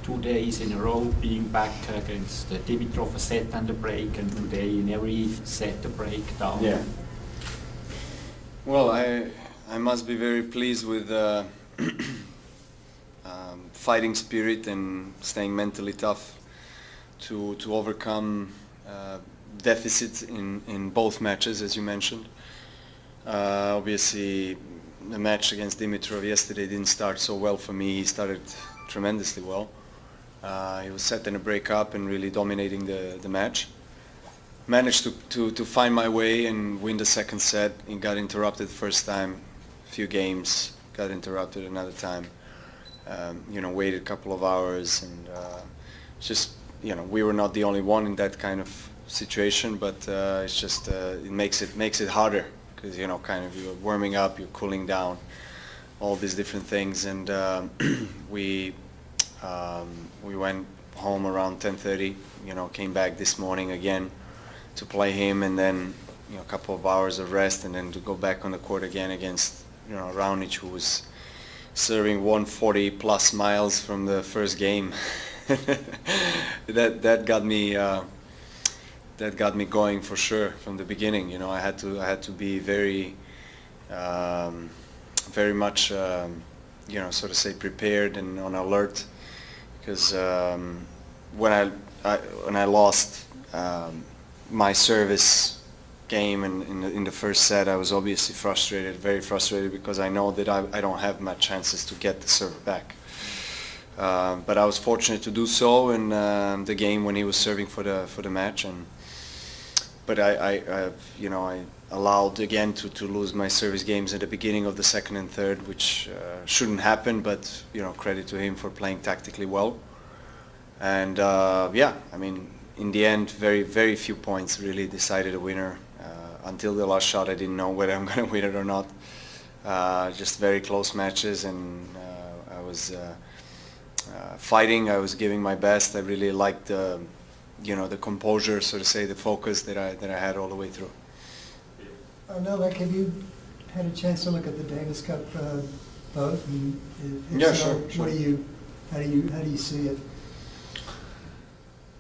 2 days in a row being back against Dimitrov, a set and a break, and today in every set a break down. Yeah. Well, I must be very pleased with fighting spirit and staying mentally tough to overcome deficits in both matches, as you mentioned. Obviously, the match against Dimitrov yesterday didn't start so well for me. He started tremendously well. He was set in a break-up and really dominating the match. Managed to find my way and win the second set. He got interrupted the first time, a few games, got interrupted another time. Waited a couple of hours, and just, we were not the only one in that kind of situation, but it's just, it makes it harder, because, kind of you're warming up, you're cooling down, all these different things, and we went home around 10:30, came back this morning again to play him, and then a couple of hours of rest, and then to go back on the court again against Raonic, who was serving 140 plus miles from the first game. that got me going for sure from the beginning. I had to be very much sort of say prepared and on alert, because when I lost my service game in the first set, I was obviously frustrated, very frustrated, because I know that I don't have much chances to get the serve back. But I was fortunate to do so in the game when he was serving for the match, but I allowed again to lose my service games at the beginning of the second and third, which shouldn't happen, but credit to him for playing tactically well. And in the end, very, very few points really decided a winner. Until the last shot, I didn't know whether I'm going to win it or not. Just very close matches, and I was fighting. I was giving my best. I really liked the composure, so to say, the focus that I had all the way through. Novak, have you had a chance to look at the Davis Cup vote? And if yeah, so, sure. How do you see it?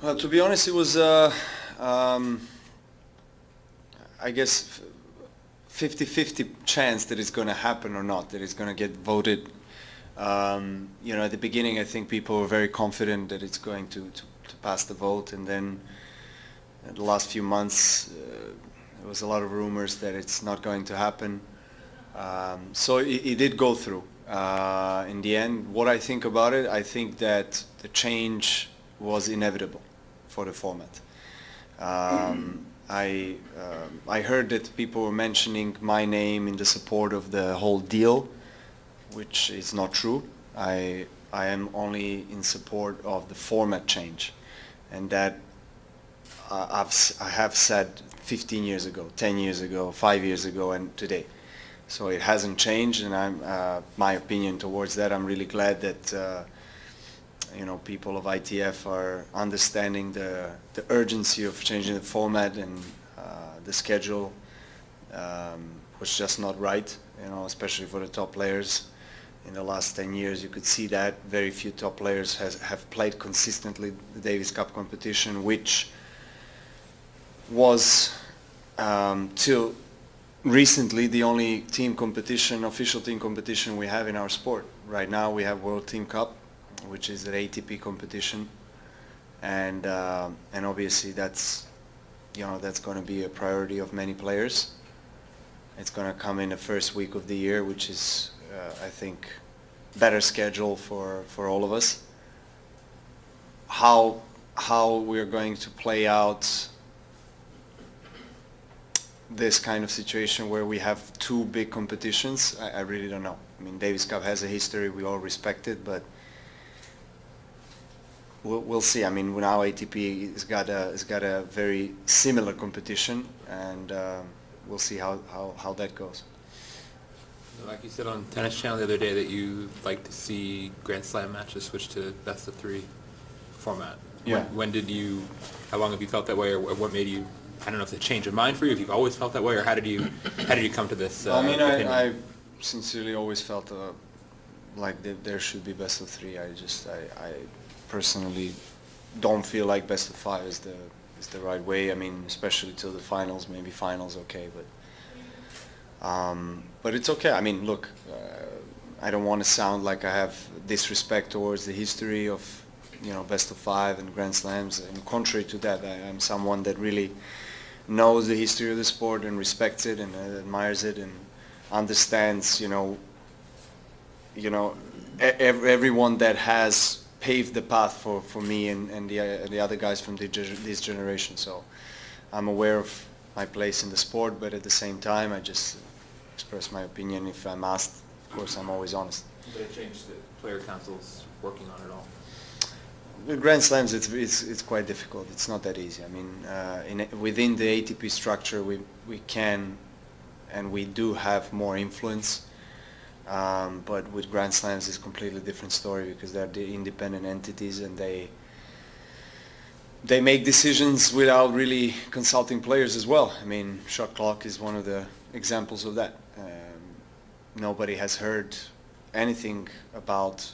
Well, to be honest, it was, I guess, 50-50 chance that it's going to happen or not, that it's going to get voted. At the beginning, I think people were very confident that it's going to pass the vote, and then in the last few months, there was a lot of rumors that it's not going to happen. So it did go through. In the end, what I think about it, I think that the change was inevitable for the format. I heard that people were mentioning my name in the support of the whole deal, which is not true. I am only in support of the format change, and that I have said 15 years ago, 10 years ago, 5 years ago, and today. So it hasn't changed, and my opinion towards that, I'm really glad that people of ITF are understanding the urgency of changing the format, and the schedule was just not right, especially for the top players. In the last 10 years, you could see that very few top players have played consistently the Davis Cup competition, which was till recently the only team competition, official team competition we have in our sport. Right now we have World Team Cup, which is an ATP competition, and obviously that's going to be a priority of many players. It's going to come in the first week of the year, which is I think better schedule for all of us. How we're going to play out this kind of situation where we have two big competitions, I really don't know. I mean, Davis Cup has a history, we all respect it, but we'll see. I mean, now ATP has got a very similar competition, and we'll see how that goes. Like you said on Tennis Channel the other day that you like to see Grand Slam matches switch to best of three format. Yeah. How long have you felt that way, or what made you? I don't know if it's a change of mind for you, if you've always felt that way, or how did you come to this opinion? I sincerely always felt like there should be best of three. personally don't feel like best of 5 is the right way. I mean, especially till the finals, maybe finals okay, but it's okay. I mean, look, I don't want to sound like I have disrespect towards the history of, best of 5 and Grand Slams. And contrary to that, I'm someone that really knows the history of the sport and respects it and admires it and understands, everyone that has paved the path for me and the other guys from this generation. So I'm aware of my place in the sport, but at the same time, I just express my opinion if I'm asked. Of course, I'm always honest. Did it change the player council's working on it all? With Grand Slams, it's quite difficult. It's not that easy. I mean, within the ATP structure, we can and we do have more influence. But with Grand Slams, it's a completely different story because they're the independent entities and they make decisions without really consulting players as well. I mean, shot clock is one of the examples of that. Nobody has heard anything about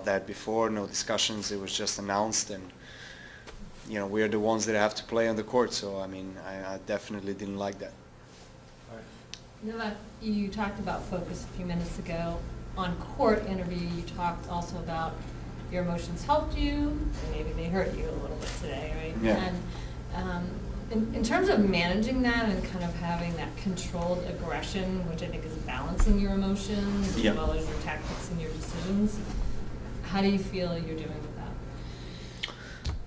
that before. No discussions. It was just announced, and we're the ones that have to play on the court. So I mean, I definitely didn't like that. Novak, you talked about focus a few minutes ago. On court interview, you talked also about your emotions helped you, and maybe they hurt you a little bit today, right? Yeah. And in terms of managing that and kind of having that controlled aggression, which I think is balancing your emotions Yeah. as well as your tactics and your decisions, how do you feel you're doing with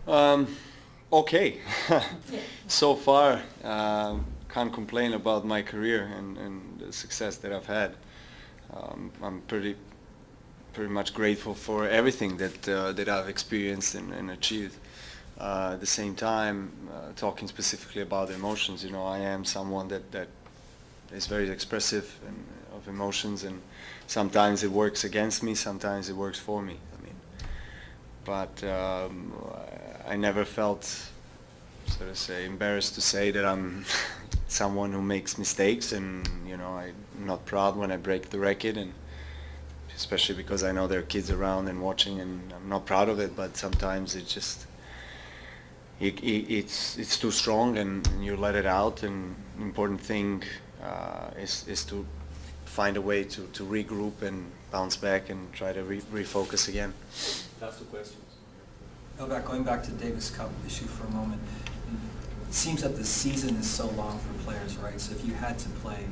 that? Okay. Yeah. So far, can't complain about my career and the success that I've had. I'm pretty much grateful for everything that I've experienced and achieved. At the same time, talking specifically about emotions, I am someone that is very expressive of emotions, and sometimes it works against me, sometimes it works for me. I mean, but I never felt, so to say, embarrassed to say that I'm someone who makes mistakes, and I'm not proud when I break the record, and especially because I know there are kids around and watching, and I'm not proud of it. But sometimes it's too strong, and you let it out. And the important thing is to find a way to regroup and bounce back and try to refocus again. That's the questions. Novak, going back to Davis Cup issue for a moment, it seems that the season is so long for players, right? So if you had to play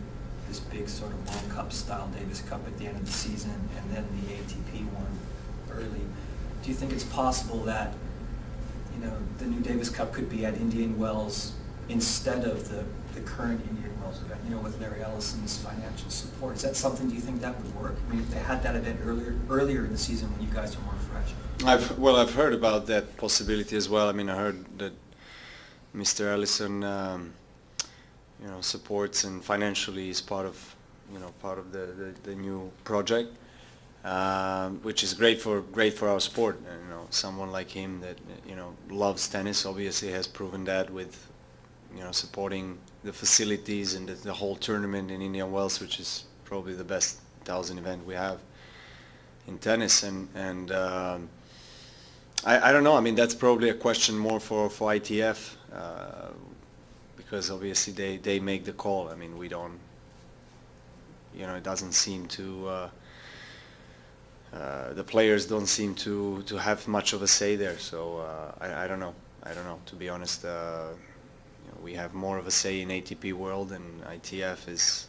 this big sort of World Cup style Davis Cup at the end of the season and then the ATP one early, do you think it's possible that the new Davis Cup could be at Indian Wells instead of the current Indian Wells event, with Larry Ellison's financial support? Is that something, do you think that would work? I mean, if they had that event earlier in the season when you guys are more fresh. I've heard about that possibility as well. I mean, I heard that Mr. Ellison, supports and financially is part of the new project, which is great for our sport. And, someone like him that loves tennis obviously has proven that with supporting the facilities and the whole tournament in Indian Wells, which is probably the best 1,000 event we have in tennis. And I don't know. I mean, that's probably a question more for ITF, because obviously they make the call. I mean, we don't. It doesn't seem to. The players don't seem to have much of a say there. So I don't know. To be honest, we have more of a say in ATP world, and ITF is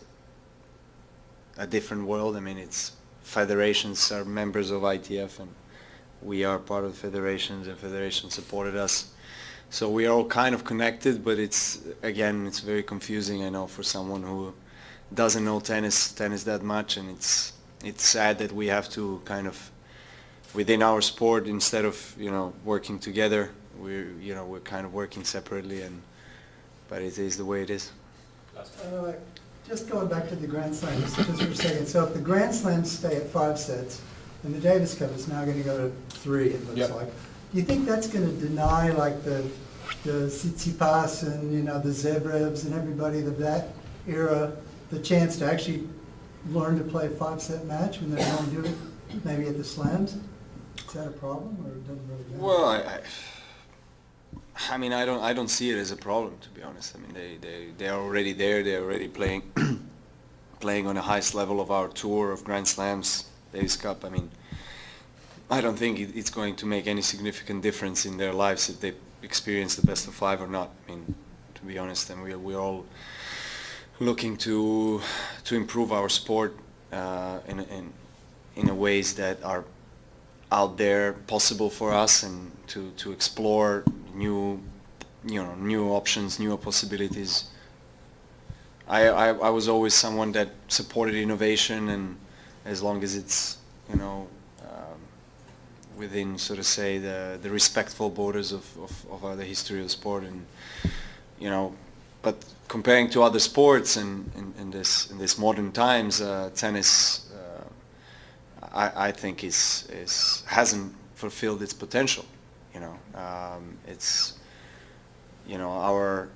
a different world. I mean, it's federations are members of ITF, and we are part of federations, and federations supported us. So we are all kind of connected, but it's very confusing, I know, for someone who doesn't know tennis that much, and it's sad that we have to kind of, within our sport, instead of working together, we're kind of working separately, but it is the way it is. Just going back to the Grand Slams just for a second. So if the Grand Slams stay at 5 sets, and the Davis Cup is now going to go to 3, it looks Yep. like. Do you think that's going to deny like the Tsitsipas and the Zebrevs and everybody of that era the chance to actually learn to play a 5-set match when they want to do it maybe at the Slams? Is that a problem, or it doesn't really matter? Well, I mean, I don't see it as a problem, to be honest. I mean, they are already there. They're already playing playing on the highest level of our tour of Grand Slams, Davis Cup. I mean, I don't think it's going to make any significant difference in their lives if they experience the best of 5 or not. I mean, to be honest, and we're all looking to improve our sport in a ways that are out there possible for us, and to explore new options, new possibilities. I was always someone that supported innovation, and as long as it's within, so to say, the respectful borders of the history of sport, and but comparing to other sports and in this modern times, tennis I think hasn't fulfilled its potential. It's our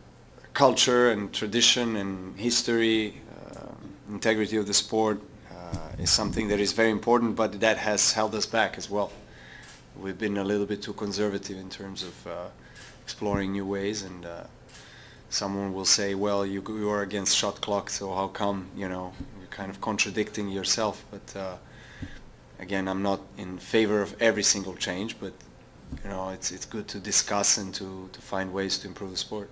culture and tradition and history, integrity of the sport is something that is very important, but that has held us back as well. We've been a little bit too conservative in terms of exploring new ways, and someone will say, well, you are against shot clock, so how come, you're kind of contradicting yourself. But again, I'm not in favor of every single change, but it's good to discuss and to find ways to improve the sport.